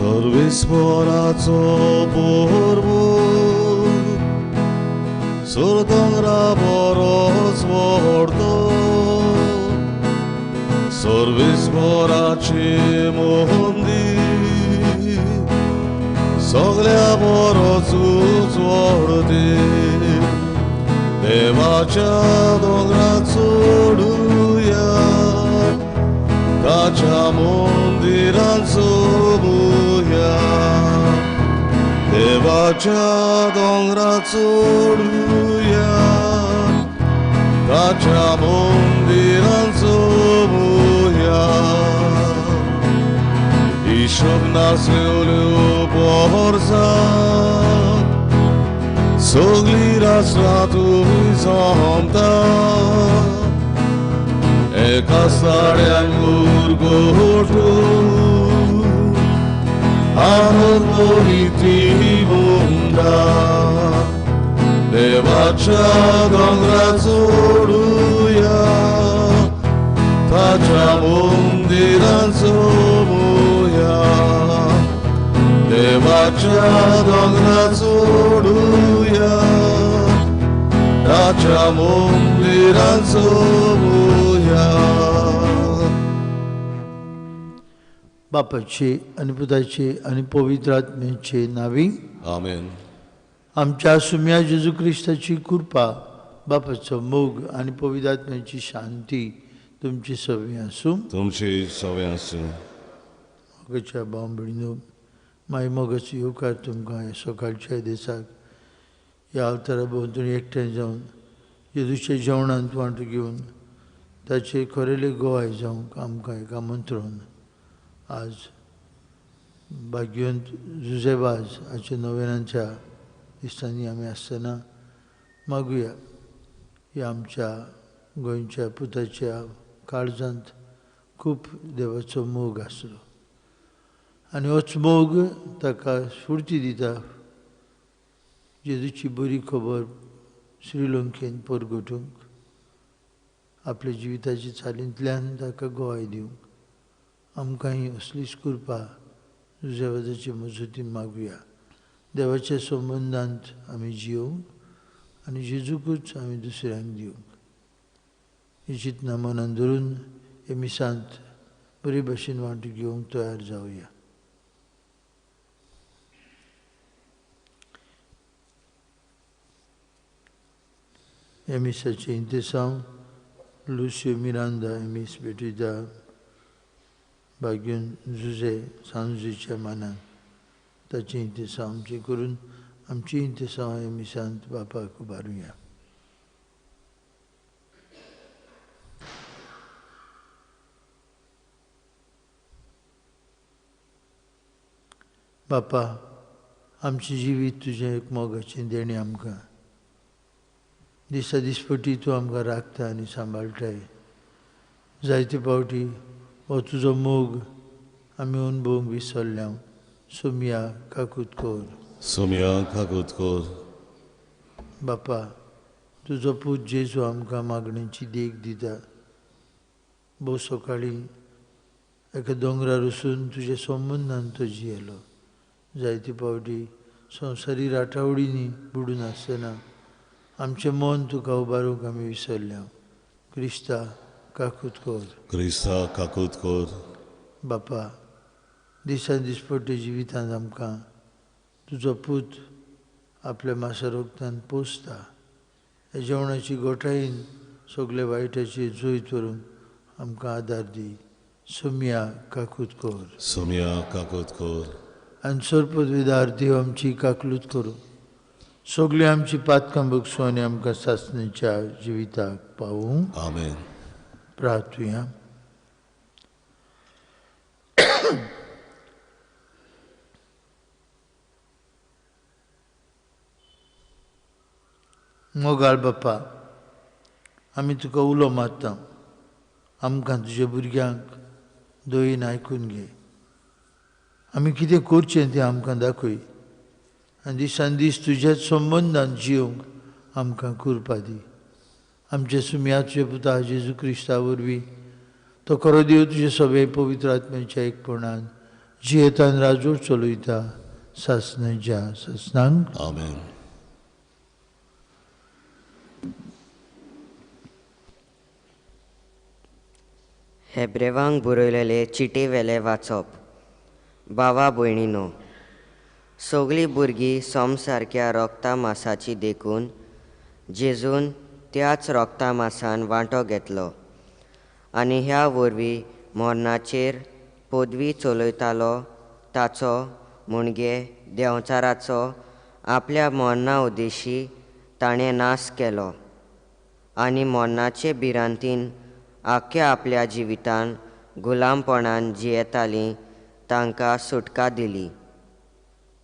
सर्विस्पराचो पोरबो सोरदोंगरा बरोच व्हरतो सर्विस्पराची मोहंदी सगळ्या बरोच व्हरते देवाच्या दोंगरात सोडूया ताच्या मंदिरांत सोबुया देवाच्या दोंगरात सोडूया ताच्या मंदिरांत सोबुया हिशोब नासल्यो वर्सां सगळीं राष्ट्रां तुमी सोमता एका साड्यान गुरगोटू आनंदी मुंडा देवाच्या दोंगरात सोडूया ताच्या मंदिरांत सोबुया देवाच्या दोंगरात सोडूया ताच्या मंदिरांत सोबुया. बापाचे आणि पुताचे आणि पवित्र आत्म्याचे नावी आमेन. आमच्या सुम्या जेजू ख्रिस्ताची कृपा बापाचो मोग आणि पवित्र आत्म्याची शांती तुमची सवय आसूं. तुमची सवय आसूं. मोगाच्या भाव भयणीनो, माय मोगाचो येवकार तुमकां ह्या सकाळच्या दिसाक ह्या अवतारा भोंवतणी एकठांय जावन जेजूच्या जेवणांत वांटो घेवन ताचे खरेले गोवाय जावंक आमकां एक आमंत्रण आज भाग्यवंत जुजेबाज हाच्या नव्यानाच्या दिसांनी आमी आसतना मागुया ह्या आमच्या गोंयच्या पुताच्या काळजांत खूब देवाचो मोग आसलो आनी होच मोग ताका स्फूर्ती दिता जेजूची बरी खबर श्रीलंकेन परगटूंक आपल्या जिविताच्या चालींतल्यान ताका गोवाय दिवंक आमकांय असलीच कृपा जुजेबाजाचे मजतीन मागुया. देवाच्या संबंदांत आमी जियोंक आनी जेजूकूच आमी दुसऱ्यांक दिवंक ही चिंतना मनान धरून हे मिसांत बरे भाशेन वांटो घेवंक तयार जावया. हे मिसाचे इंतेसांव लुसियो मिरांदा एमिस बेटिदा भाग्यन जुजे सांजुच्या मानान ताची इंतेसांव आमची करून आमची इंतेसांव हे मिसांत बापाक उबारुया. बापा, आमचे जिवीत तुजें एक मोगाचें देणें आमकां दिसा दिसपटी तूं आमकां राखता आनी सांबाळटाय. जायते फावटी हो तुजो मोग आमी अणभवूंक विसरल्या. सोमया काकूत कोर. सोमया काकूत कोर. बापा, तुजो पूत जेजू आमकां मागण्यांची देख दिता. भोव सकाळीं एका दोंगरार वचून तुज्या संबंदान तो जियेलो. जायते फावटी संवसारी राटावडींनी बुडून आसतना आमचें मन तुका उबारूंक आमी विसरल्या. क्रिस्ता काकूत कोर. क्रिस्ता काकूत कोर. बापा, दिसा दिसपट्टे जिवितांत आमकां तुजो पूत आपल्या मासरोगतान पोसता. ह्या जेवणाची गोठायेन सगळे वायटाची झोयत व्हरूंक आमकां आदार दी. सोमया काकूत कोर. सोमया काकूत कोर. आनी सोरपदवीदार देव आमची काकलूत करूं. सगळीं आमची पातकां बगसूं आनी आमकां सासणेच्या जिविताक पावूं. आमेन. प्रार्थुया. मोगाळ बापा, आमी तुका उलो मारता. आमकां तुज्या भुरग्यांक दयेन आयकून घे. आमी कितें करचें तें आमकां दाखय आनी दिसान दीस तुज्याच संबंदान जियोंक आमकां कृपा दी. आमच्या सुम्याचे पुता जेजू क्रिस्ता वरवीं तो खरो देव तुजे सगळे पवित्र आत्म्याच्या एकपणान जियेतान राजवट चलयता सासणाच्या सासणांक Amen. हेब्रेवांक बरयलेले चिटे वेले वाचप. भावा भयणीनो, सगळीं भुरगीं सोमसारक्या रोगता मासाची देखून जेजून त्याच रोगता मासान वांटो घेतलो आनी ह्या वरवीं मरणाचेर पदवी चलयतालो ताचो म्हणजे देंवचाराचो आपल्या मरणा उद्देशी ताणें नाश केलो आनी मरणाचे भिरांतीन आख्या आपल्या जिवितान गुलामपणान जियेतालीं तांकां सुटका दिली.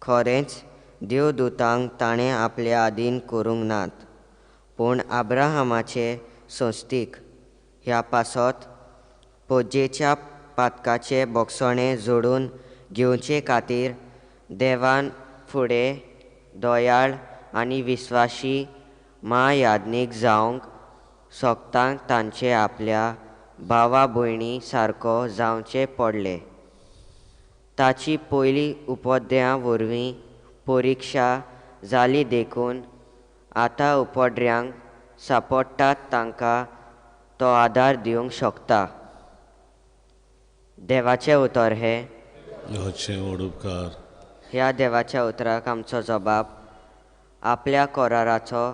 खरेंच देवदूतांक ताणें आपल्या आदीन करूंक नात, पूण आब्राहामाचे संस्थीक ह्या पासत पोजेच्या पातकाचे बोगसणे जोडून घेवचे खातीर देवान फुडें दयाळ आनी विस्वाशी महायाज्ञीक जावंक सोगतांक तांचे आपल्या भावा भयणी सारको जावचें पडलें. ताची पयली उपद्रव्यां वरवीं परिक्षा जाली देखून आतां उपद्रव्यांक सांपडटात तांकां तो आदार दिवंक शकता. देवाचें उतर हें. Oče उपकार. ह्या देवाच्या उतराक आमचो जबाब आपल्या कोराराचो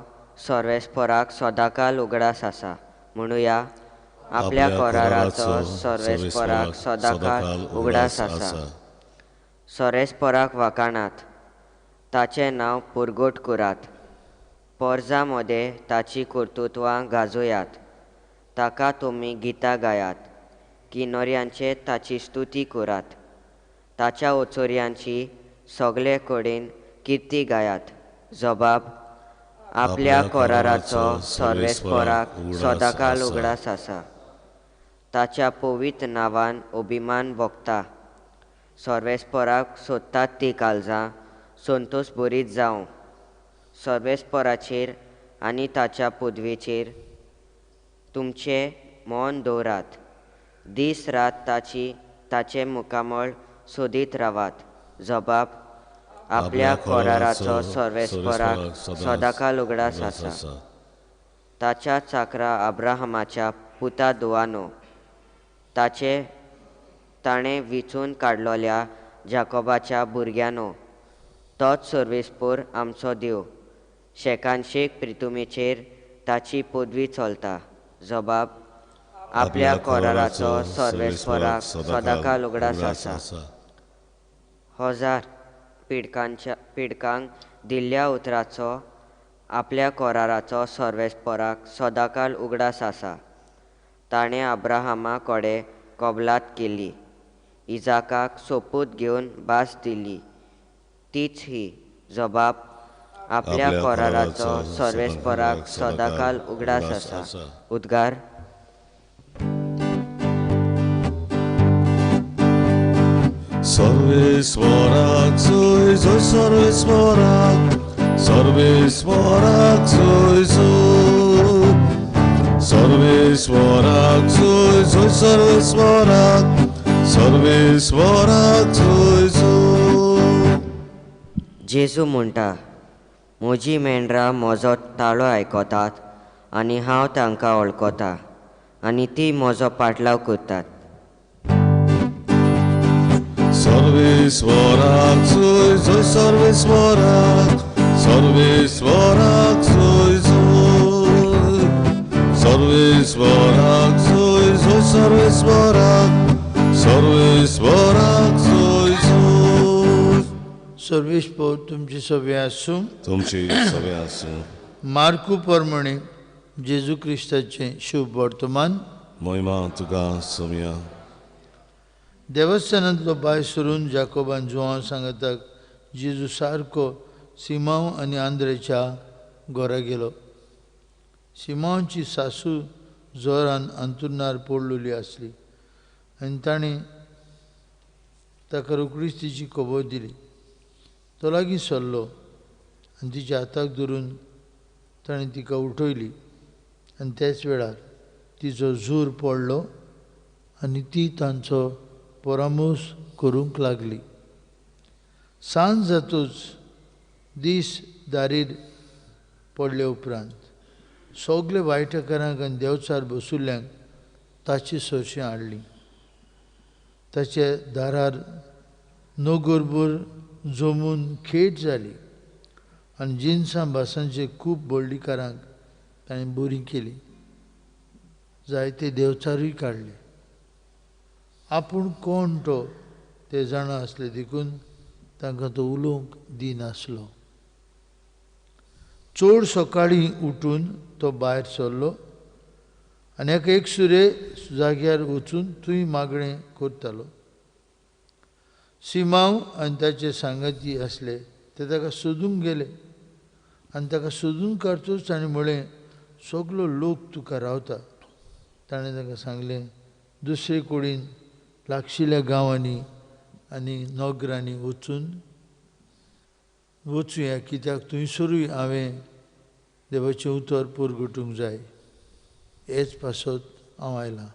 सर्वेस्पराक सदांकाल उगडास आसा. म्हणुया, आपल्या कोराराचो सर्वेस्पराक सदांकाल उगडास आसा. सर्वेस्पराक वाखाणात, ताचें नांव पुरगूट करात. पोरजां मदें ताची कर्तुत्वां गाजोयात. ताका तुमी गितां गायात. किन्नोऱ्यांचे ताची स्तुती करात. ताच्या ओचोऱ्यांची सगळे कडेन किर्ती गायात. जबाब आपल्या कोराराचो सर्वेस्पराक सदांकाल उगडास आसा. ताच्या पवित्र नांवान अभिमान भोगता. सर्वेस्पराक सोदतात ती काळजां संतोश भरीत जावं. सर्वेस्पराचेर आनी ताच्या पदवेचेर तुमचें मन दवरात. दीस रात ताचे मुखामळ सोदीत रावात. जबाब आपल्या कोराराचो सर्वेस्पराक सदांकाल उगडास आसा. ताच्या चाकरा अब्राहमाच्या पुता दुआनो, ताणें विचून काडलोल्या जाकोबाच्या भुरग्यानो, तोच सर्वेस्पर आमचो देव. शेकांशेक प्रितुमेचेर ताची पदवी चलता. जबाब आपल्या कोराराचो सर्वेस्पराक सदांकाल उगडास आसा. हजार पिडकांक दिल्ल्या उतराचो आपल्या कोराराचो सर्वेस्पराक सदांकाल उगडास आसा. ताणें अब्राहमा कडेन कबलात केली, इजाकाक सोपूत घेवन भास दिली, तीच ही. जबाब आपल्या कोराराचो सर्वेस्पराक सदांकाल उगडास आसा. उद्गार. सर्वेस्पराक जय जय सर्वेस्पराक, सर्वेस्पराक जय जय, सर्वेस्पराक जय जय सर्वेस्पराक, सर्वेस्पराक जय जय. जेजू म्हणटा, म्हजी मेंढरां म्हजो ताळो आयकतात आनी हांव तांकां वळखतां आनी ती म्हजो पाटलाव करतात. सर्वेस्पराक जय जय सर्वेस्पराक, सर्वेस्पराक जय जय, सर्वेस्पराक जय जय सर्वेस्पराक, सर्वेस्पराक जय जय. सर्वेस्पर तुमचे सगळे आसूं. तुमची सगळे आसूं. मार्कू प्रमाणे जेजू क्रिस्ताचें शुभ वर्तमान. महिमा तुका सोम्या. देवस्थानांतलो भायर सरून जाकोबान जुआंव सांगताक जेजू सारको सिमांव आनी आंद्रेच्या घरा गेलो. सिमांवची सासू जोरान अंथरुणार पडलेली आसली आनी ताणें ताका रोखडीच तिची खबर दिली. तो लागीं सरलो आनी तिच्या हाताक धरून ताणें तिका उठयली आनी त्याच वेळार तिचो झूर पडलो आनी ती तांचो परामोस करूंक लागली. सांज जातूच दीस दारीर पडले उपरांत सगळे वायटेकारांक आनी देंवचार बसुल्ल्यांक ताची सोयशीं हाडली. ताचे दारार नोगोरबोर जमून खेट जाली आनी जिन्सां भासांचे खूब बोलडीकारांक ताणें बरी केली. जायते देंवचारूय काडले. आपूण कोण तो ते जाणा आसले देखून तांकां तो उलोवंक दिनासलो. चड सकाळीं उठून तो भायर सरलो आनी एका एकसुरे जाग्यार वचून थंय मागणें करतालो. सिमांव आनी ताचे सांगाती आसले ते ताका सोदूंक गेले आनी ताका सोदून काडतूच ताणें म्हळें, सगलो लोक तुका रावता. ताणें ताका सांगलें, दुसरे कडेन लागशिल्ल्या गांवांनी आनी नोगरांनी वचुया, कित्याक थंयसरूय हांवें देवाचें उतर परगटूंक जाय. हेच पासत हांव आयलां.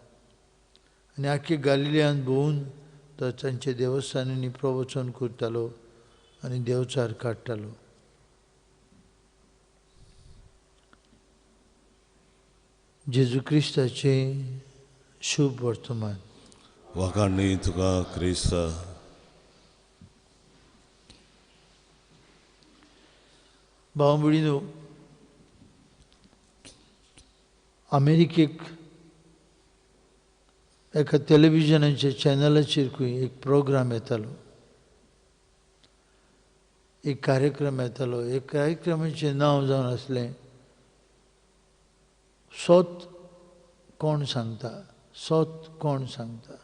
आनी आख्खे गालिल्यांत भोंवून तो तांचे देवस्थानांनी प्रवचन करतालो आनी देवचार काडटालो. जेजू क्रिस्ताचें शुभ वर्तमान. वखाणी तुका क्रिस्ता. भाव भयणीनो, अमेरिकेक एका टेलिव्हिजनाच्या चॅनलाचेर खंय एक प्रोग्राम येतालो, एक कार्यक्रम येतालो. एक कार्यक्रमाचें नांव जावन आसलें सोत कोण सांगता, सोत कोण सांगता.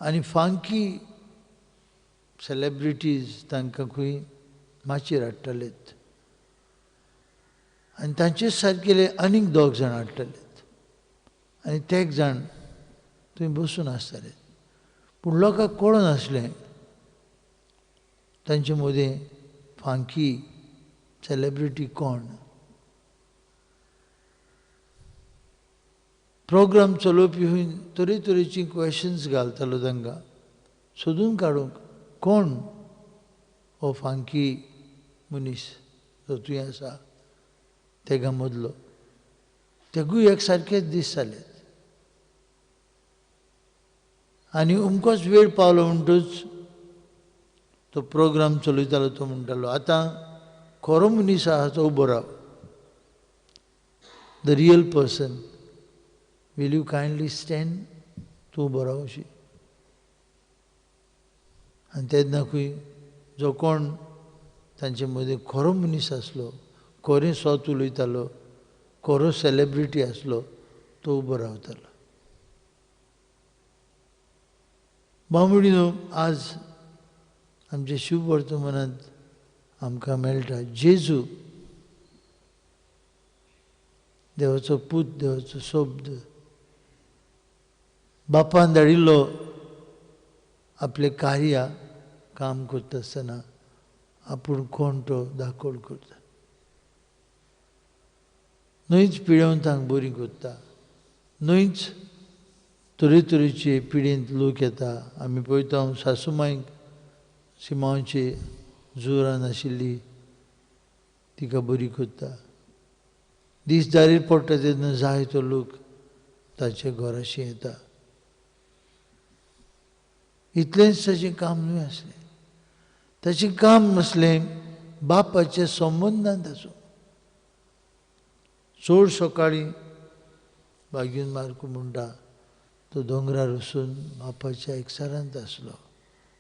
आनी फांकी सेलेब्रिटीज तांकां खंय माचयेर हाडटालेत आनी तांचे सारकेले आनीक 2 जाण हाडटालेत आनी ते एक जाण थंय बसून आसताले. पूण लोकांक कळनासलें तांचे मदें फांकी सेलेब्रिटी कोण. प्रोग्राम चलोवपी हूंय तरेतरेची क्वेश्चन्स घालतालो तांकां सोदून काडूंक कोण हो फांकी मनीस जो थंय आसा तेगा मदलो. तेगूय एक सारकेच दीस जाले आनी अमकोच वेळ पावलो म्हणटूच तो प्रोग्राम चलयतालो तो म्हणटालो, आतां खरो मनीस आहा तो उबो राव. The real person, will you kindly stand. तूं उबो राव अशी. आनी तेन्ना खंय जो कोण तांचे मदें खरो मनीस आसलो, खरें सोत उलयतालो, खरो सेलेब्रिटी आसलो, तो उबो रावतालो. भाव भयणीनो, आज आमच्या शुभ वर्तमानांत आमकां मेळटा जेजू, देवाचो पूत, देवाचो शब्द, बापान धाडिल्लो आपले कार्य काम करता आसतना आपूण कोण तो दाखोवन करता. न्हयच पिडेवंतांक बरी करता, न्हयच तरेतरेचे पिडेंत लोक येता. आमी पळयता सासूमांयक सिमांवाची जोरान आशिल्ली तिका बरी करता. दीस दारीर पडटा तेन्ना जायतो लोक ताचे घराशी येता. इतलेंच ताचें काम न्हय आसलें. ताचें काम आसलें बापाच्या संबंदांत आसूं. चड सकाळीं भाग्यून मार्कू म्हणटा तो दोंगरार वचून बापाच्या एकचारांत आसलो,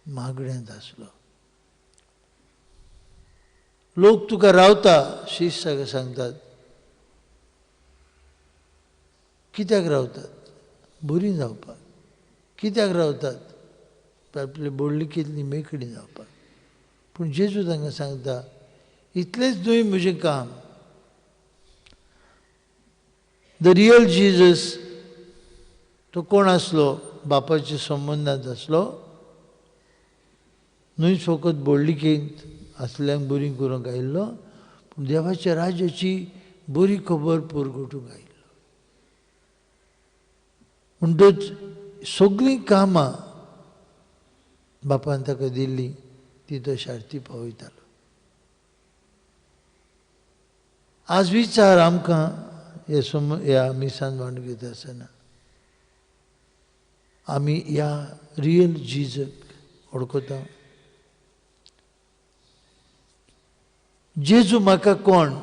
मागण्यांत आसलो. लोक तुका रावता शिश्य ताका सांगतात. कित्याक रावतात? बरीं जावपाक. कित्याक रावतात? आपले बोडलिकेंतली मेकळीं जावपाक. पूण जेजू तांकां सांगता, इतलेंच न्हय म्हजें काम. द रियल जिजस तो कोण आसलो? बापाच्या संबंदांत आसलो. न्हयच फकत बोडलिकेंत आसल्यांक बरी करूंक आयिल्लो, पूण देवाच्या राज्याची बरी खबर परगटूंक आयिल्लो. म्हणटूच सगळीं कामां बापान ताका दिल्ली ती तो शार्ती पावयतालो. आज विचार आमकां ह्या मिसान वांटो घेता आसतना आमी ह्या रियल जिजक वळखता. जेजू म्हाका कोण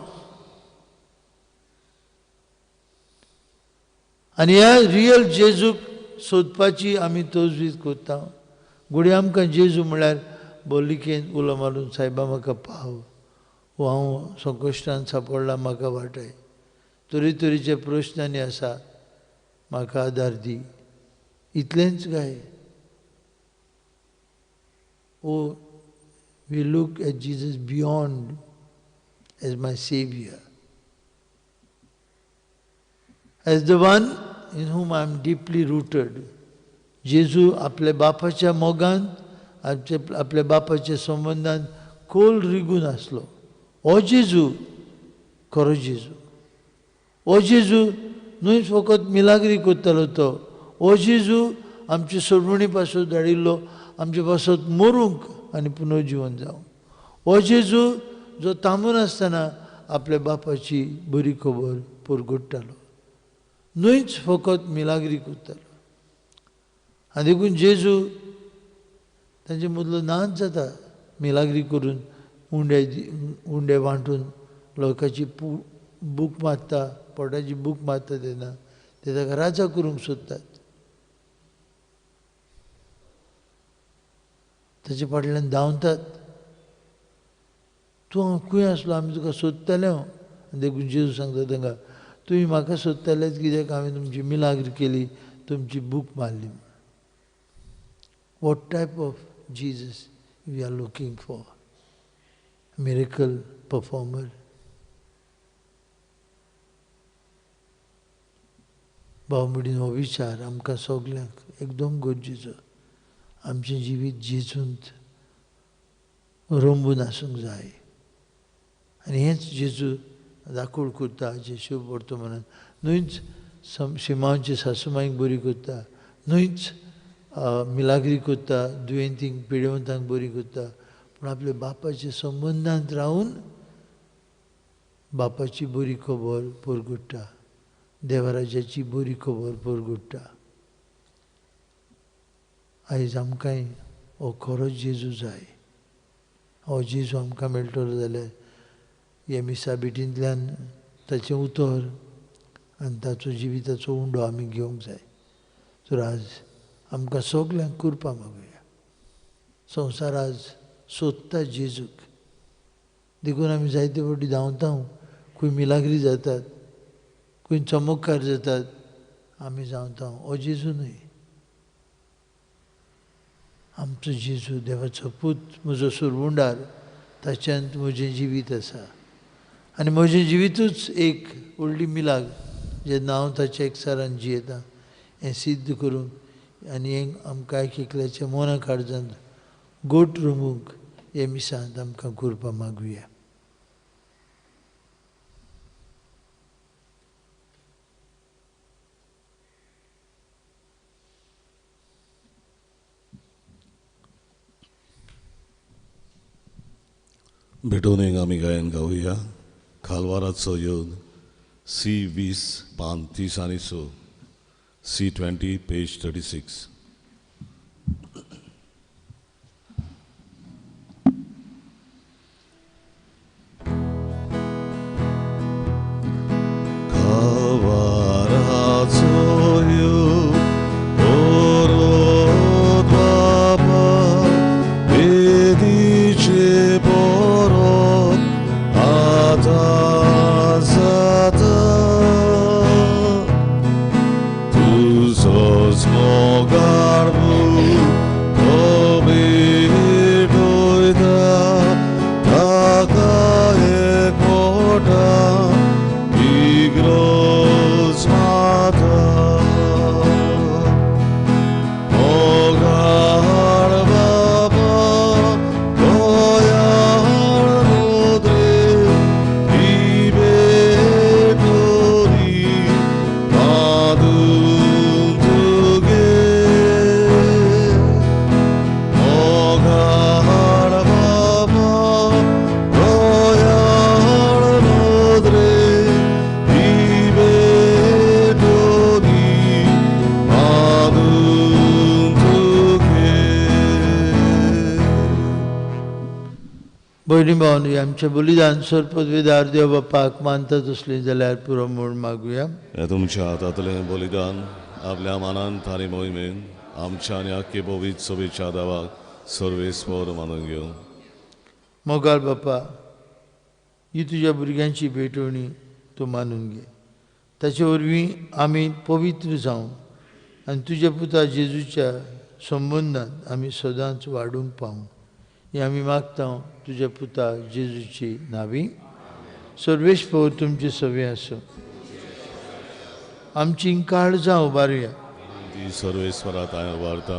आनी ह्या रियल जेजूक सोदपाची आमी तजवीज करता. घोडी आमकां जेजू म्हळ्यार बोलिकेन उलो मारून सायबा म्हाका पाव, वो हांव संकश्टान सापडला म्हाका वाटाय, तरेतरेचे प्रश्नांनी आसा म्हाका आदार दी, इतलेंच काय. Oh we look at Jesus beyond as my Savior, as the one in whom I am deeply rooted. जेजू आपल्या बापाच्या मोगान आपल्या बापाच्या संबंधान खोल रिगून आसलो. हो जेजू खरो जेजू. हो जेजू न्हय फकत मिलाग्री करतालो तो. हो जेजू आमचे सोडवणी पासून धाडिल्लो आमचे पासत मरूंक आनी पुनर्जीवन जावंक. हो जेजू जो थांबून आसतना आपल्या बापाची बरी खबर परगट्टालो, न्हयच फकत मिलाग्री करतालो. आनी देखून जेजू तांचे मदलो नाच जाता मिलाग्री करून उंडे वांटून लोकांची बूक मारता, पोटाची बूक मारता तेन्ना ते ताका राजा करूंक सोदतात. ताचे फाटल्यान धांवतात. तूं खंय आसलो आमी तुका सोदताले. देखून जेजू सांगता तांकां, तुमी म्हाका सोदतालेच कित्याक हांवें तुमची मिलाग्री केली, तुमची बूक मारली. What type of Jesus we are looking for? Miracle performer? भावमडीन हो विचार आमकां सगल्यांक एकदम गरजेचो. आमचें जिवीत जेजूंत रंबून आसूंक जाय. आनी हेंच जेजू दाखोवड करता जेशू वर्तमानांत. न्हयच शिमांवचे सासूमांयक बरी करता, न्हयच मिलाग्री करता, दुयेंतींक पिडेवंतांक बरी करता, पूण आपल्या बापाच्या संबंधांत रावन बापाची बरी खबर परगट्टा, देवराज्याची बरी खबर परगट्टा. आयज आमकांय हो खरो जेजू जाय. हो जेजू आमकां मेळटलो जाल्यार हे मिसा बिटींतल्यान ताचें उतर आनी ताचो जिविताचो उंडो आमी घेवंक जाय. तर आज आमकां सगल्यांक कृपा मागुया. संवसार आज सोदता जेजूक. देखून आमी जायते फावटी धांवता, खंय मिलाग्री जातात, खंय चमत्कार जातात, आमी धांवता. हो जेजू न्हय. आमचो जेजू देवाचो पूत, म्हजो सुरवंडार, ताच्यांत म्हजें जिवीत आसा. आनी म्हजें जिवीतूच एक व्हडली मिलाग जेन्ना हांव ताच्या एकचारान जियेतां हें सिद्ध करूंक आनी हें आमकां एकल्याच्या मना काळजांत गोट रंगूंक हे मिसांत आमकां कृपा मागुया. भेटवणेक आमी गायन गावुया. खालवाराचो योद C20 पान 30 आनी 6, C20 पेज 36. Moga भगिनी भावांनो, आमचे बलिदान सर्पद्वेदार देव बापाक मानतात असले जाल्यार पुरो म्हूण मागुया. हे तुमच्या हातांतलें बलिदान आपल्या मानान थारी मोहिमेन आमच्या आनी आख्खे पवित्र सभेच्या देवाक सर्वेस्वर मानून घेवं. मोगाळ बापा, ही तुझ्या भुरग्यांची भेटवणी तूं मानून घे. ताचे वरवीं आमी पवित्र जावं आनी तुज्या पुता जेजूच्या संबंदांत आमी सदांच वाडूंक पावूं. हे आमी मागता तुज्या पुता जेजूची नांवी. सर्वेस्वर तुमची सवे आसूं. आमची काळजां उबारुया. ती सर्वेस्वरात हांवें वार्ता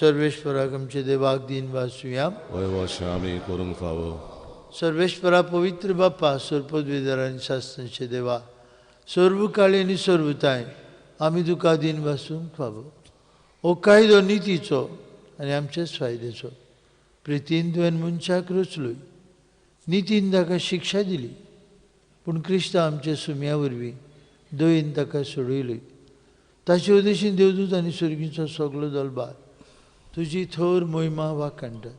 सर्वेश्वराक आमचे देवाक दिन वाचुया. वयवशें आमी करूंक फावो. सर्वेश्वरा पवित्र बाप्पा, सर्पद्वेदार आनी शास्त्रांचे देवा, सर्व काळी आनी सर्वताय आमी तुका दिन वाचूंक फावो. हो कायदो नितीचो आनी आमच्याच फायद्याचो. प्रितीन तुवें मनशाक रचलोय, नितीन ताका शिक्षा दिली, पूण क्रिस्तांव आमच्या सुम्या वरवीं दयेन ताका सोडयलोय. ताचे उद्देशीन देवदूत आनी सर्गीचो सगळो दलबार तुजी थोर मोहिमा वाखाणटात.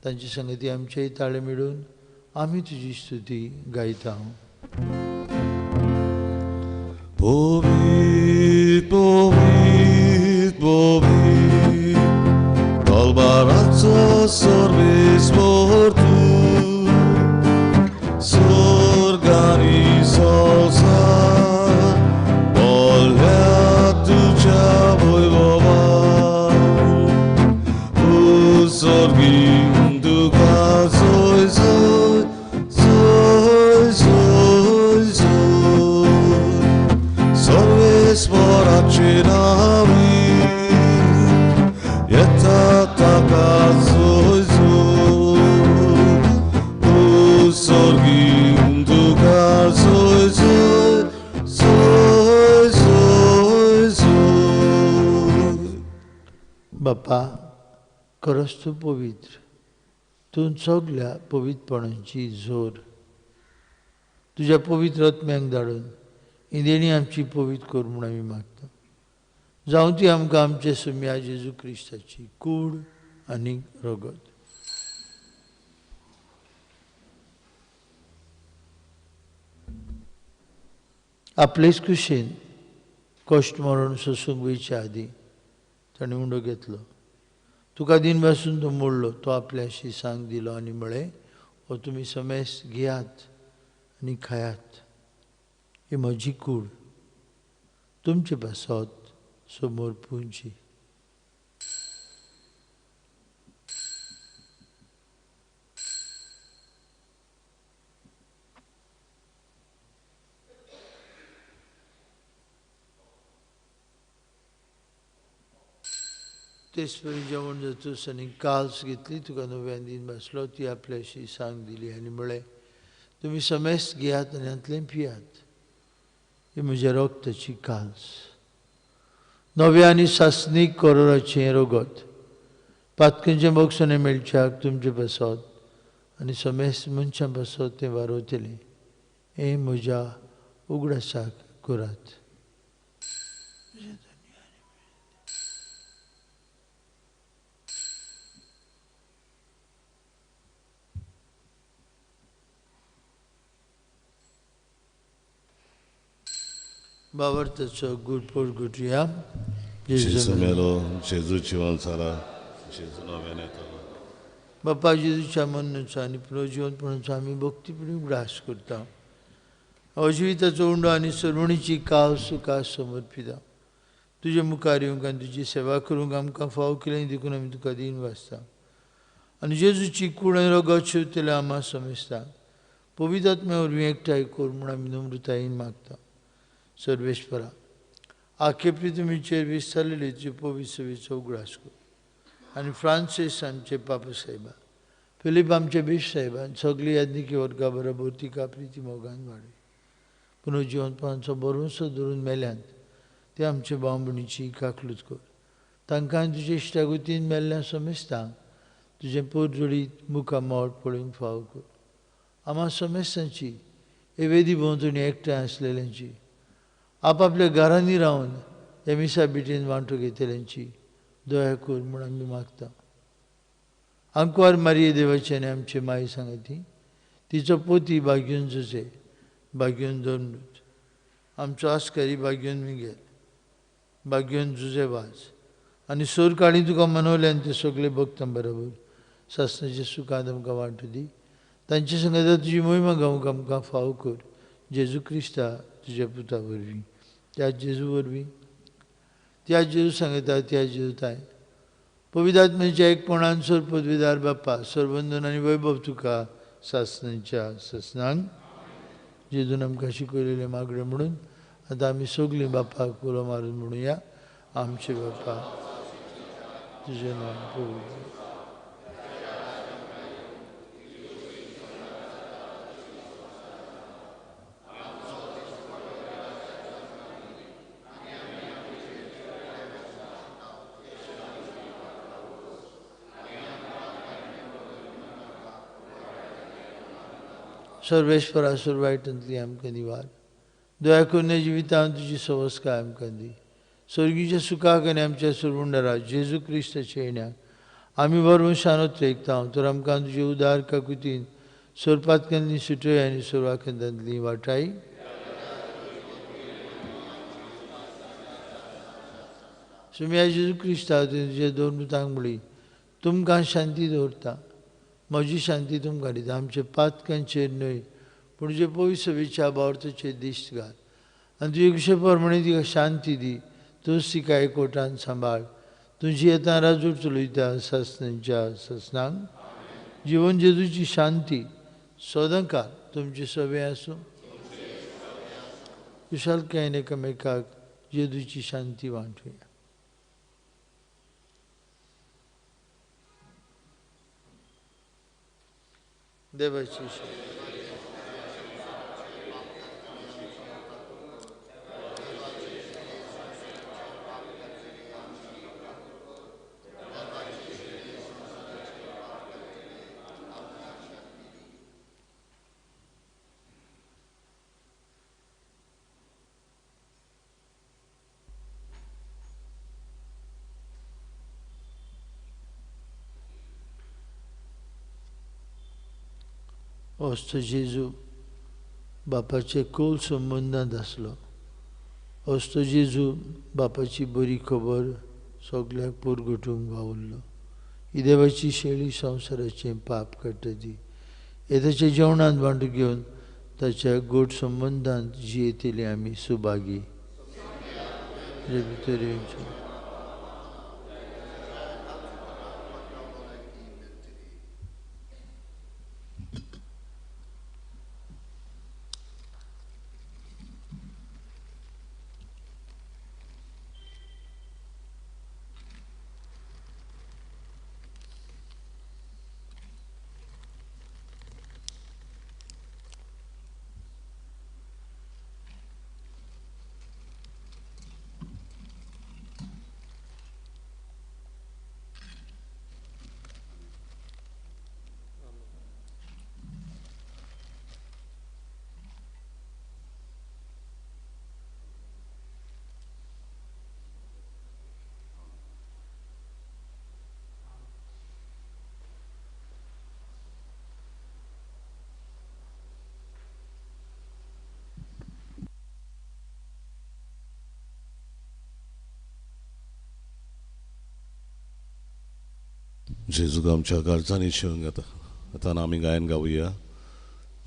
तांचे संगती आमचेय ताळे मेळून आमी तुजी स्तुती गायता. Povit, povit, povit, dall'barazzo sorrisvor tu, s'organizza voglia tu già vuoi lovare, sorgin tu caso soi, soi, soi, soi. Sorvesporaci navi, jetta takazoi zoi, sorgin tu kazoi zoi, zoi, zoi, zoi. बाप्पा, खरोच तूं पवित्र. तूं सगळ्या पवित्रपणांची जोर तुज्या पवित्र आत्म्याक धाडून ही देणी आमची पवित्र कर म्हूण आमी मागता. जावं ती आमकां आमचे सुम्या जेजू क्रिस्ताची कूड आनी रगत. आपलेच कुशीन कश्ट मरण सोसूंक वयच्या आदी ताणें उंडो घेतलो. तुका दिन पासून तो मोडलो. तो आपल्याशी सांग दिलो आनी म्हळें, हो तुमी समेस घेयात आनी खायात. ही म्हजी कूड तुमचे पासत समोर पुंजी. तेसपरी जेवण जातूस आनी काल्स घेतली. तुका नव्यान दिन बसलो. ती आपल्याशी सांग दिली आनी म्हळें, तुमी समेस घेयात आनी हातूंतलें पियात. ही म्हज्या रगताची काल्स. नव्या आनी सासणीक कोरोराचें रगत पातकेंचे मोक्षाने मेळच्याक तुमचे पासत आनी समेस मनशां पासत तें वारोतलें. हें म्हज्या उगडासाक करात. बावर्ताचो गुडपोट घुटुया. Gesù melo, Gesù ci avanzarà, Gesù नव्यान येतलो. बाप्पा जेजूच्या मरणाचो आनी पुनरुज्जीवनपणाचो आमी भक्तीपणी उगडास करता. अजिविताचो उंडो आनी सरवणीची काल सुखास समर्पिता. तुजे मुखार येवंक आनी तुजी सेवा करूंक आमकां फाव केलें देखून आमी तुका दिन वाचता. आनी जेजूची कूड आनी रगत शिवतले आम्हा समेस्ता. पवित्र आत्म्या वरवीं एकठांय कर म्हूण आमी नम्रतायेन मागता. सर्वेश्वरा, आख्खे पृथ्वीचेर विस्तारलेली तुजे पवित्र सेवेचो उगडास कर. आनी फ्रांसीस आमचे पापा साहेबा, फिलीप आमचे बिश साहेबान सगळी याज्ञिकी वर्गा बरोबर तिका प्रिती मोगान वाडय. पुनरुज्जीवनपणाचो भरोसो धरून मेल्यांत ते आमचे भाव भयणीची काकलूत कर. तांकां तुजे इश्टागतीन मेल्ल्या समेस्तांक तुजें पोट जोडीत मुखार मोड पळोवंक फाव कर. आम्हा समेस्तांची हे वेदी भोंवतणी एकठांय आसलेल्यांची, आपापल्या घरांनी रावन ह्या मिसा बिटीन वांटो घेतल्यांची दया कर म्हूण आमी मागता. अंकवार मारिये देवाची आनी आमची माय सांगती तिचो पोती भाग्युंजूचे भाग्युन दोमनूत आमचो आस्कारी भाग्युन मिगेल भाग्युन जुजे वाज आनी सोर काळी तुका मनवले आनी ते सगळे भक्तां बरोबर सासणाचे सुखांत आमकां वांटू दी तांचे संगत तुजी महिमा गावूंक आमकां फाव कर जेजू क्रिस्ता तुज्या पुता वरवीं त्या जेजू वरवीं त्या जेजू सांगता त्या जेजू ताय पवित्र आत्म्याच्या एकपणान सोर पदवीदार बाप्पा सोरबंदन आनी वैभव तुका सासणांच्या ससनांक जेजून आमकां शिकयलेले मागणे म्हणून आतां आमी सगळीं बापाक उलो मारून म्हणुया आमचे बाप्पा तुजें नांव पवित्र सर्वेश्वरा सुरवायटांतली आमकां निवार दया करून जिवितांत तुजी सवस्काय आमकां दी स्वर्गीच्या सुखाक आनी आमच्या सुरवंडरा जेजू क्रिस्ताच्या येण्याक आमी वरवीं शानोत रेखता तर आमकां तुजे उदार काकुतीन सोरपातकांतली सुटय आनी सोरवाखंडांतली वाटाय सुम्या जेजू क्रिस्ता तुजे दोन मुळी तुमकां शांती दवरता म्हजी शांती तुमकां दिता आमचे पातकांचेर न्हय पूण जे पवित्र सभेच्या बावर्थाचेर दिश्ट घाल आनी तुजे कशे परमणे तिका शांती दी तूंच तिका एकवटान सांबाळ तुजी येता राजूर चलयता सासणांच्या ससनांक जिवन जेजूची शांती सदां काल तुमचे सभे आसूं कुशालकायेन एकामेकाक जेजूची शांती वांटुया देवाची असतो जेजू बापाचे खोल संबंदांत आसलो असतो जेजू बापाची बरी खबर सगळ्याक परगटूंक वावुरलो ही देवाची शेळी संवसाराचें पाप काडटा ती येताच्या जेवणांत वांटो घेवन ताच्या गोड संबंदांत जियेतली आमी सुभागी भितर येवचें जेजूक आमच्या काळजांनी शिवंक येता आतां आमी गायन गावुया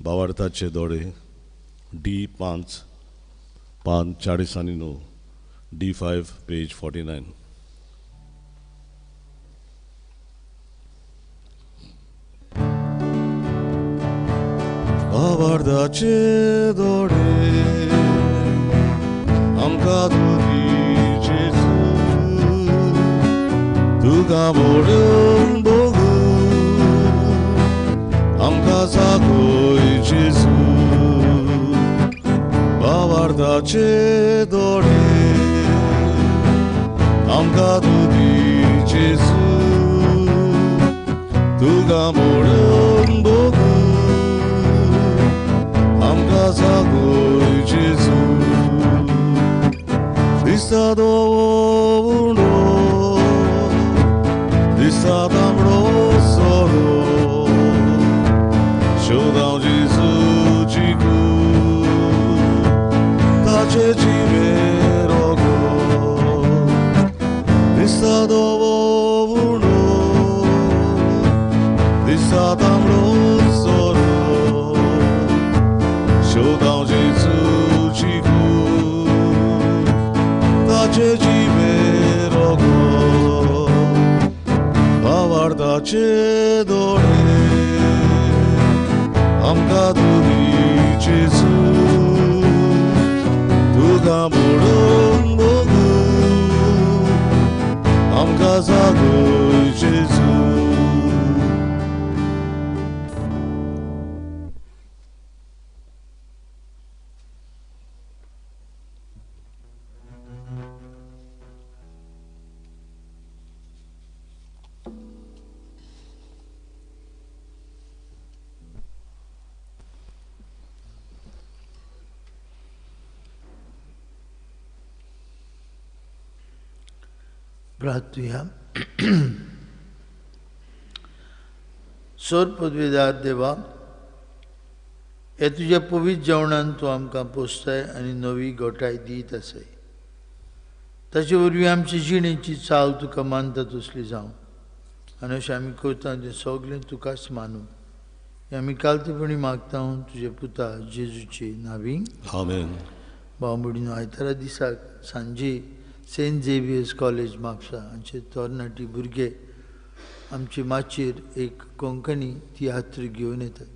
बावार्थाचे दोडे D5 40 आनी 9 D5 पेज 49 बावार्थाचे दोडे आमकां दोरी जेजू तुका मोडून बोगू आमकां जागोय जेजू बावार्थाचे दोडे आमकां दोरी जेजू तुका मोडून बोगू आमकां जागोय जेजू दिसता दोवडो दिसता तांबडो सोरो शोधांव जेजूची कूड ताचे जिवेर ओगो दिसता दोवो उणो दिसता तांबडो सोरो शोधांव जेजूची कूड ताचे जिवेर ओगो आवार्ताचे दोळे आमकां तुरी जेजू तुका बुडोवन बगू आमकां जागोय जेजू प्रार्थूया. सर पदवीदार देवा, हे तुझ्या पवित्र जेवणान तूं आमकां पोसताय आनी नवी गोठाय दीत आसाय. ताचे वरवीं आमची जिणेची चाल तुका मानता तसली जावं आनी अशें आमी करता तें सगलें तुकाच मानूं. हें आमी कालतेपणी मागता तुजे पुता जेजूचे नांवी. आमेन. भाव भयणीनो, आयतारा दिसाक सांजे सेंट झेवियर्स कॉलेज म्हापसा हांचे तरणाटी भुरगे आमचे माचयेर एक कोंकणी तियात्र घेवन येतात.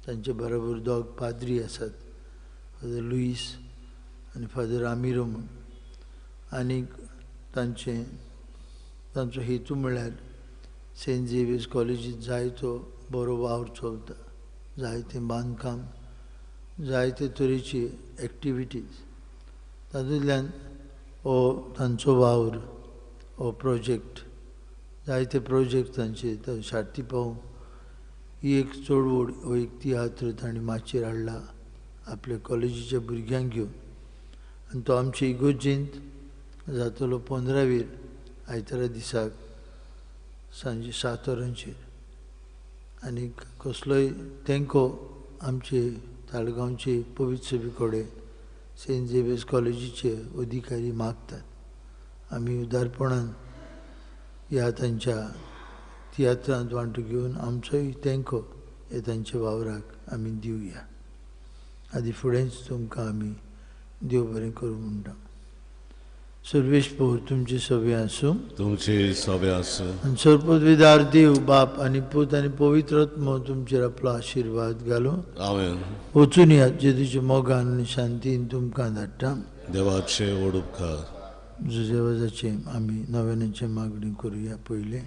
तांचे बरोबर दोग पाद्री आसात, फादर लुईस आनी फादर आमिरो म्हूण. आनीक तांचो हेतू म्हळ्यार सेंट झेवियर्स कॉलेजींत जायतो बरो वावर चलता, जायतें बांदकाम, जायते तरेची एक्टिविटीज. तातूंतल्यान हो तांचो वावर, हो प्रोजेक्ट, जायते प्रोजेक्ट तांचे शार्ती पावूंक ही एक चळवळ, हो एक तियात्र तांणी माचयेर हाडला आपल्या कॉलेजीच्या भुरग्यांक घेवन. आनी तो आमचे इगोर्जेंत जातलो 15 आयतारा दिसाक सांजे 7 वरांचेर. आनी कसलोय तेंको आमचे ताळगांवचे पवित्र सभे कडेन सेंट झेवियर्स कॉलेजीचे अधिकारी मागतात. आमी उदारपणान ह्या तांच्या तियात्रांत वांटो घेवन आमचोय तेंको हे तांच्या वावराक आमी दिवया. आदी फुडेंच तुमकां आमी देव बरें करूं म्हणटा. सर्वेश्वर तुमचे सवे आसूं, तुमचे सवे आसूं. आनी सर्वपदवीदार देव बाप आनी पूत आनी पवित्र आत्मो तुमचेर आपलो आशिर्वाद घालूं. आमेन. वचून या जेजूच्या मोगान आनी शांतीन तुमकां धाडटा. देवाचे व्हड उपकार. जेवाजाचे आमी नव्यानाचे मागणी करुया. पयले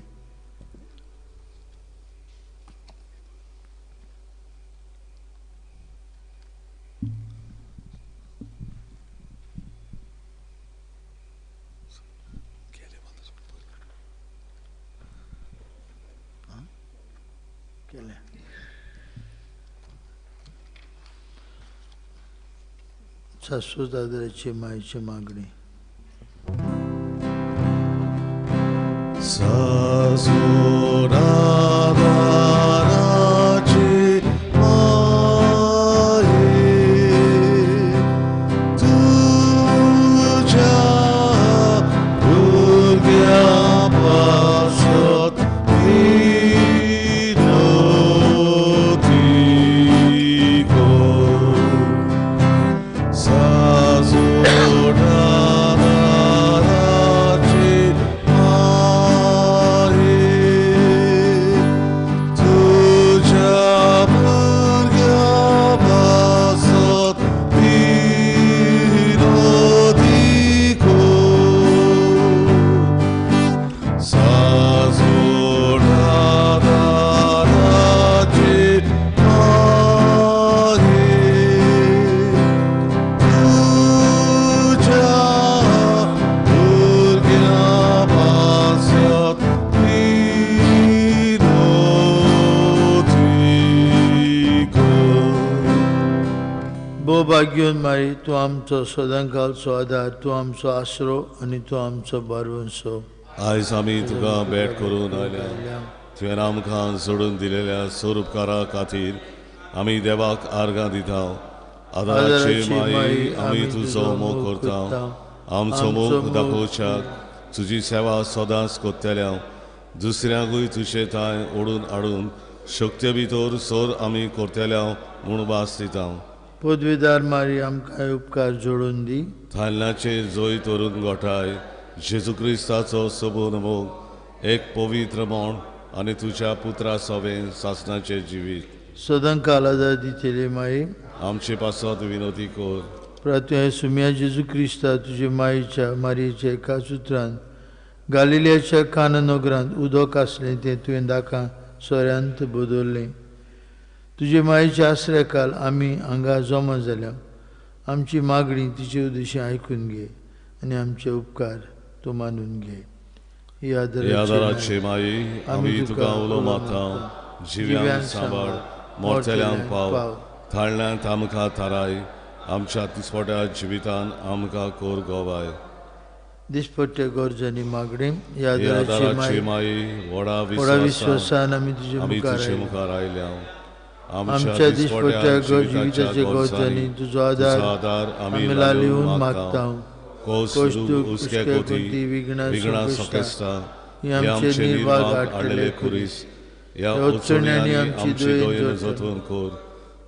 शाश्वत आदराचे मायेची मागणी. शाश्वत आदराचे माये तुझ्या भुरग्यापासत विनोदी कर. शाश्वत आदराचे माये तुझ्या भुरग्यापासत विनोदी कर. शाश्वत आदराचे माये तुझ्या भुरग्यापासत विनोदी कर. भोभाग्योन मारी, तूं आमचो सदांकाळचो आदार, तूं आमचो आसरो आनी तूं आमचो बारवंसो. आयज आमी तुका भेट करून आयल्या, तुवें आमकां सोडून दिलेल्या स्वरूपकारा खातीर आमी देवाक आर्गां दिता आदाराचे माई आमी तुजो मोग करता आमचो मोग दाखोवच्याक तुजी सेवा सदांच कोत्तेल्या दुसऱ्यांकूय तुजे थंय ओडून हाडून शक्ती भितर सोर आमी कोर्तेल्या म्हूण वास दिता पदवीदार मारी आमकां उपकार जोडून दी थालनाचेर जोय तोरून गोठाय जेजू क्रिस्ताचो सबून मोग एक पवित्र मोण आनी तुज्या पुत्रा सवें सासणाचें जिवीत सदां कालादार दितेले माई आमचे पासत विनोदी कोर प्रार्थना सुम्या जेजू क्रिस्ता तुजे मायेच्या मारयेच्या एकाच उतरान गालिल्याच्या काना नगरांत उदक आसलें तें तुवें दाकां सोऱ्यांत बदल्लें तुजे मायेचे आसऱ्याकाल आमी हांगा जमा जाल्या आमची मागणी तिचे उद्देशी आयकून घे आनी आमचे उपकार तूं मानून घे यादाराचे माई आमी तुका उलो मागता जिव्यांक सांबाळ मोरचेल्यांक पाव थाळण्यांत आमकां थाराय आमच्या दिसपट्या जिवितान आमकां कोर गोवाय दिसपट्टे गरजांनी मागणी यादाराची माई व्हडा विश्वासान आमी तुजे मुखार आयल्या आमच्या दिसपट्ट्या जिविताचे गरजांनी तुजो आदार आमी लालिवून मागता उसके कोती विघ्ना सकेस्ता आमचे निर्वाग हाडलेले खुरीस या अडचण्यांनी आमची दोयन जोतून कोर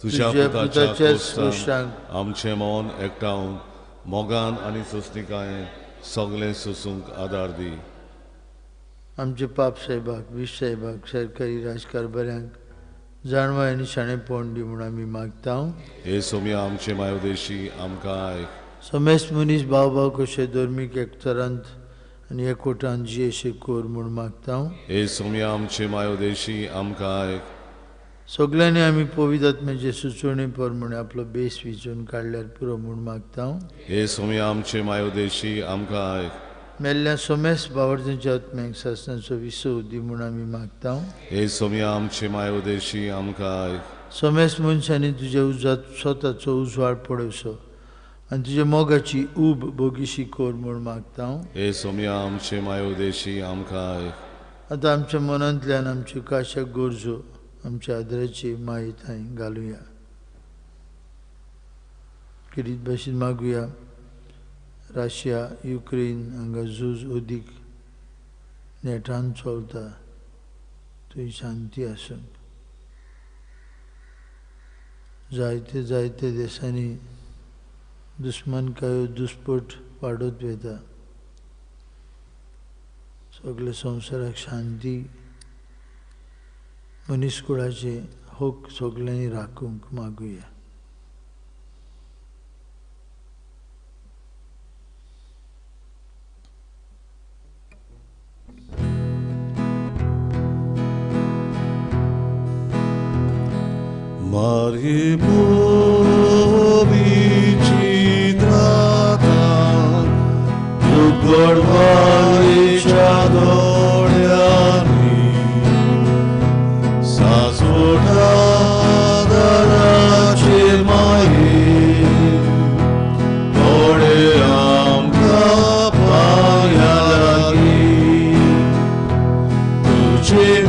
तुज्या पुताच्या स्पर्शांक आमचे मौन एकठांवन मोगान आनी सुस्तिकायेन सगळें सुसूंक आदार दी आमचे पाप साहेबाक विश साहेबाक सरकारी राजकारभाऱ्यांक जाणवाय आनी शाणेपण दी म्हूण आमी मागता हे सोम्या आमचे मायोदेशी आमकां आयक समेस्त मनीस भाव भाव कशे धर्मीक एकचारांत आनी एकवटान जियेशे कोर म्हूण मागता हे सोम्या आमचे मायोदेशी आमकां आयक सगळ्यांनी आमी पवित्र आत्म्याचे सुचोवणे प्रमाणे आपलो बेस विचून काडल्यार पुरो म्हूण मागता हे सोम्या आमचे मायोदेशी आमकां आयक मेल्ल्या समेस्त भावार्थ्यांच्या आत्म्यांक सासणाचो विसव दी म्हूण आमी मागता हे सोम्या आमचे मायोदेशी आमकां आयक समेस्त मनशांनी तुज्या उजात स्वताचो उजवाड पडोवचो आनी तुज्या मोगाची ऊब बोगिशी कोर म्हूण मागता हे सोम्या आमचे मायोदेशी आमकां आयक आतां आमच्या मनांतल्यान आमच्यो काश्या गरजो आमच्या आदराची माय थंय घालुया किरीत भाशेन मागुया रशिया युक्रेन हांगा झूज अदीक नेटान चलता थंय शांती आसूं जायते जायते देशांनी दुस्मानकायो दुस्पट वाडत वता सगळे संवसाराक शांती मनीसकुळाचे हक सगळ्यांनी राखूंक मागुया Marie Bovici trata tu gorvalicia doriani sa sudada race mai ore amka payagi tuce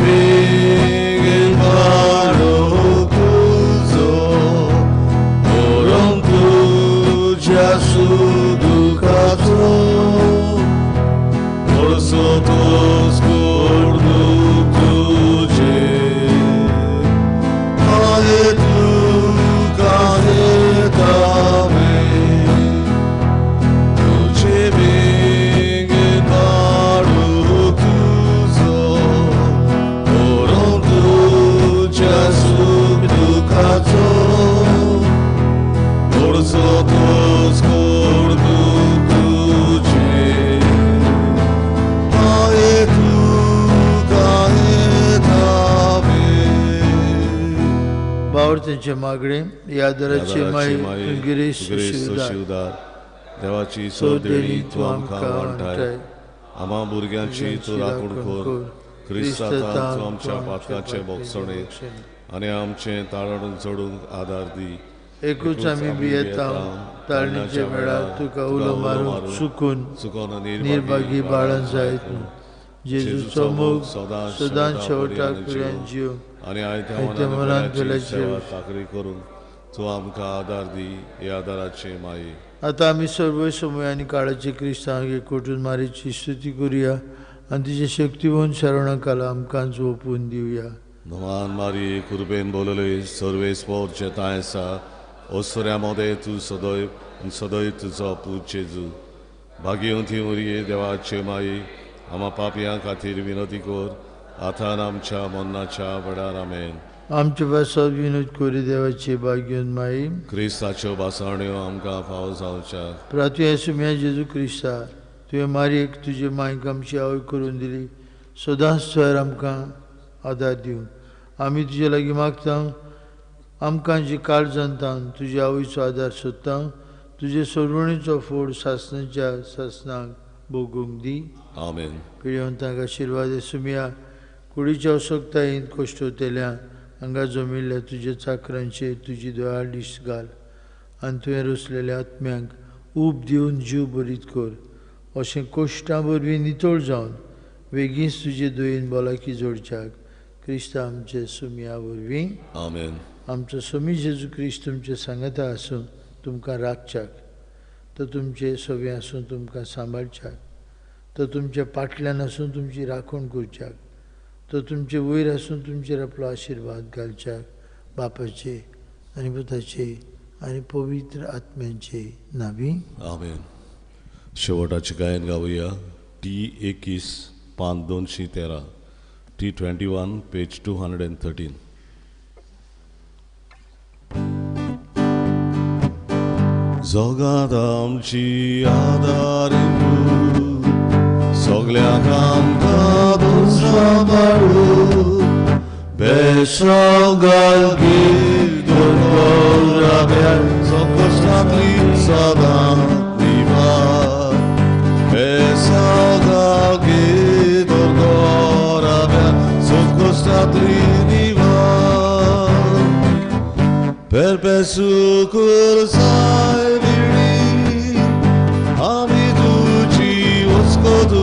त्यांचे मागणे यादराचे माई गिरीश शिवदार देवाची सोदेणी तूं आमकां वांटाय आम्हा भुरग्यांची तूं राखण कर क्रिस्तांत तूं आमच्या पातकाचे बोगसणे आनी आमचें ताळण चडूंक आदार दी एकूच आमी भियेता ताळणीच्या वेळार तुका उलो मारून चुकून निर्भागी बाळां जायत जेजूचो मोग सदां शेवटाक पर्यंत जीव आनी आयत्या मनांत मनाची सेवा ताकडी करून तूं आमकां आदार दी. हे आदाराचे माये. आता आम्ही सर्व समय आणि काळाचे क्रिस्तांक एकवटून मारेची स्तुती करूया आणि तिचे शक्तिवंत शरणकाला आमकां झोपून दिवया. नमान मारी कृपेन बोलले सर्वे स्पोर्टचे ताय आसा. ओसऱ्यामध्ये तू सदैव तुजो पूज जेजू. भाग्यवंती मरिये देवाचे माये, आम्हा पापयां खातीर विनती कर, आतां आमच्या मरणाच्या वेळार आमेन. आमच्या पासत विनोद कोरी देवाचे भाग्यवंत माई, क्रिस्ताच्यो बासाण्यो आमकां फावो जावच्या. प्रातू येसू म्या जेजू क्रिस्ता, तुवें मारयेक तुजे मांयक आमची आवय करून दिली. सदांच थंय आमकां आदार दिवं. आमी तुजे लागीं मागता, आमकां जी काळजांतान तुजे आवयचो आदार सोदता. तुजे सोडवणीचो फोड सासणाच्या सासणाक भोगूंक दी. आमेन. पिळवंतांक आशिर्वाद येसू म्या, कुडीच्या असोगतायेंत कोश्टोतेल्या हांगा जमिल्ल्या तुजे चाकरांचेर तुजी दयाळ दिश्ट घाल आनी तुवें रोसलेल्या आत्म्यांक ऊब दिवन जीव बरीत कर. अशें कोश्टां वरवीं नितळ जावन बेगीच तुजे दयेन भलायकी जोडच्याक क्रिस्ता आमचे सुमया वरवीं. आमेन. आमचो समी जेजू क्रिस्त तुमचे सांगता आसून तुमकां राखच्याक, तो तुमचे सोबे आसून तुमकां सांबाळच्याक, तो तुमच्या फाटल्यान आसून तुमची राखण करच्याक, तो तुमचे वयर आसून तुमचेर आपलो आशिर्वाद घालच्याक. बापाचे आनी पुताचे आनी पवित्र आत्म्याचे नांवी. आमेन. शेवटाचे गायन गावया. T21 पान 213, T21 पेज 213. जगात आमची आदार सगळ्यांक आमकां तूं सांबाळू. बेसगाल गीत दोराब्या संकश्टांतली सदां निवार. बेसगाल गीत दोराब्या संकश्टांतली निवार. Perpesu cursai viri, ami duci oscotu